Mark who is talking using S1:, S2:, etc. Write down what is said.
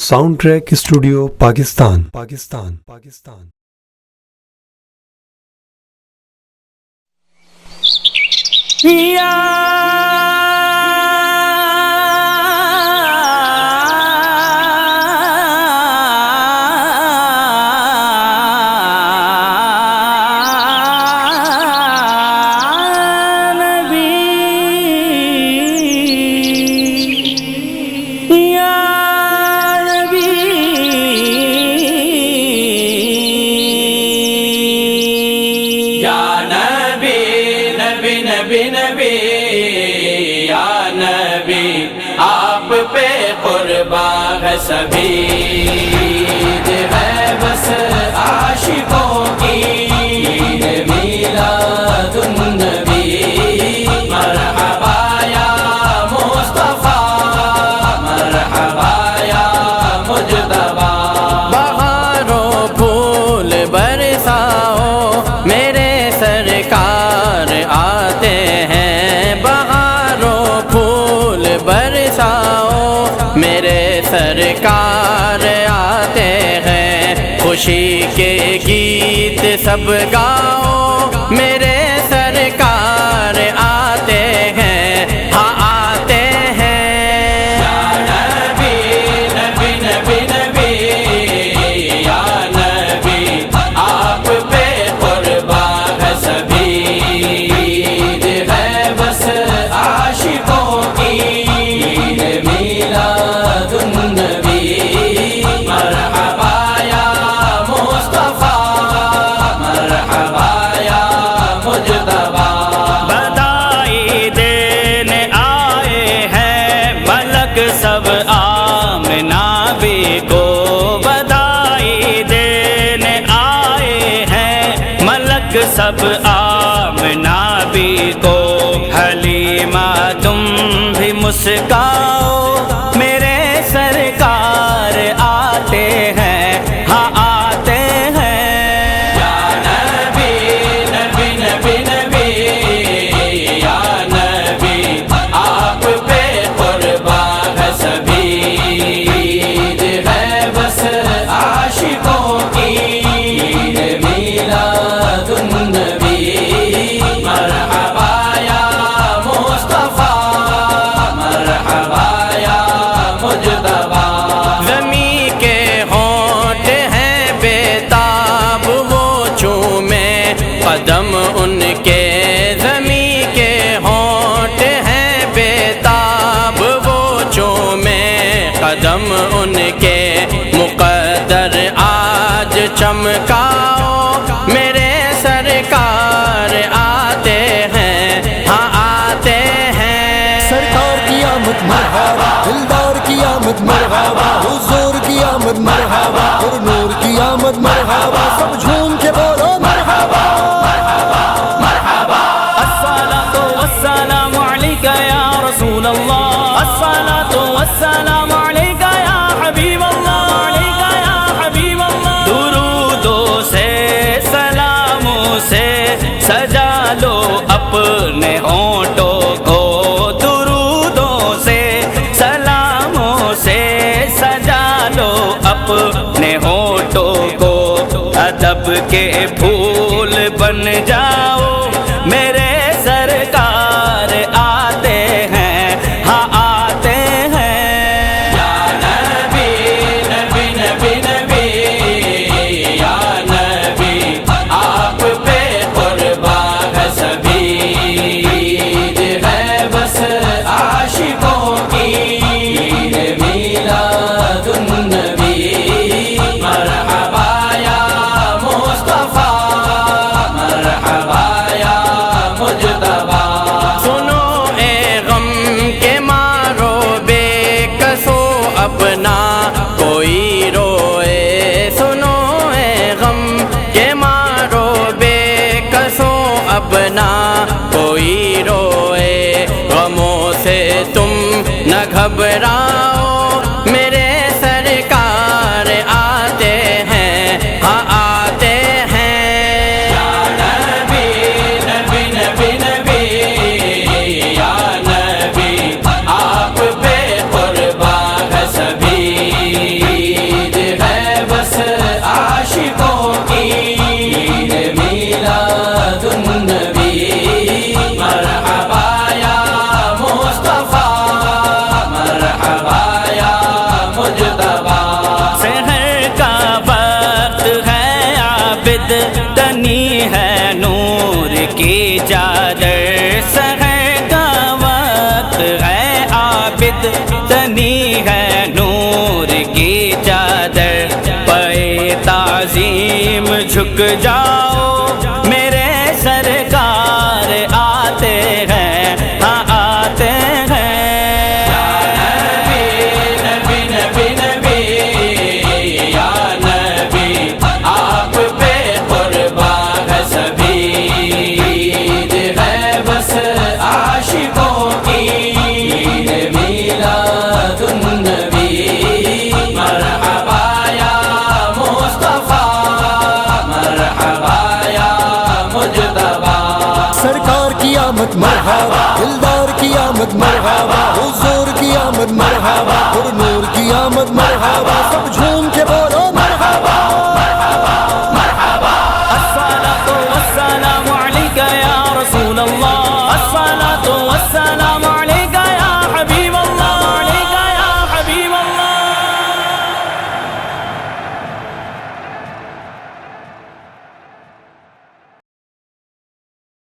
S1: sound track studio Pakistan
S2: آپ پہ قربان ہے سبھی ہے بس عاشقوں کی میلاد النبی مرحبا یا مصطفیٰ مرحبا یا مجتبی بہاروں پھول برساؤ میرے سرکار آتے ہیں بہاروں پھول برساؤ میرے سرکار آتے ہیں خوشی کے گیت سب گاؤ میرے سرکار آتے ہیں ہاں آتے ہیں یا نبی نبی نبی نبی یا نبی آپ پہ قربان ہے سبھی ہے بس عاشقوں کی میلاد النبی مرحبا یا مصطفیٰ مرحبا یا مجتبی بدائی دینے آئے ہیں ملک سب آمنہ بی کو بدائی دینے آئے ہیں ملک سب آمنہ بی کو حلیمہ تم بھی مسکاؤ میرے سرکار آتے ہیں ہاں آتے ہیں یا نبی نبی نبی نبی یا نبی آپ پہ قربان ہے سبھی ہے بس عاشقوں کی میلاد النبی مرحبا یا مصطفیٰ مرحبا یا مجتبی زمین کے ہونٹ ہیں بیتاب وہ چومے قدم ان کے زمین کے ہونٹ ہیں بیتاب وہ چومے قدم ان کے مقدر آج چمکاؤ میرے سرکار آتے ہیں ہاں آتے ہیں
S3: سرکار کی آمد مرحبا دلدار کی آمد مرحبا حضور کی آمد مرحبا اور نور کی آمد مرحبا سب جھوم کے بولو مرحبا
S2: مرحبا الصلاة والسلام عليك يا رسول الله الصلاة والسلام عليك يا حبيب الله عليك يا حبيب الله درودوں سے سلاموں سے سجا لو اپنے ہونٹوں کو درودوں سے سلاموں سے سجا لو اپنے ہونٹوں کو ادب کے پھول بن جاؤ میرے سرکار آتے ہیں ہاں آتے ہیں یا نبی نبی نبی نبی یا نبی آپ پہ قربان ہے سبھی ہے بس عاشقوں کی میلاد النبی مرحبا یا مصطفیٰ مرحبا یا مجتبی سنو اے غم کے مارو بے کسو اپنا کوئی روئے سنو اے غم کے مارو بے کسو اپنا کوئی روئے غموں سے تم نہ گھبراؤ میرے سرکار آتے ہیں ہاں آتے ہیں یا نبی نبی نبی نبی یا نبی آپ پہ قربان ہے سبھی مجتبا
S4: سحر کا وقت ہے عابد تنی ہے نور کی چادر سحر کا وقت ہے عابد تنی ہے نور کی چادر پے تعظیم جھک جاؤ میرے سرکار آتے ہیں ہاں آتے ہیں
S2: نبی نبی نبی یا نبی آپ پہ قربان ہے سبھی عید ہے بس عاشقوں کی میلاد النبی مرحبا یا مصطفیٰ مرحبا یا مجتبا
S3: سرکار کی آمد مرحبا دلدار کی آمد مرحبا حضور کی آمد مرحبا اور نور کی آمد مرحبا سب جھوم کے بولو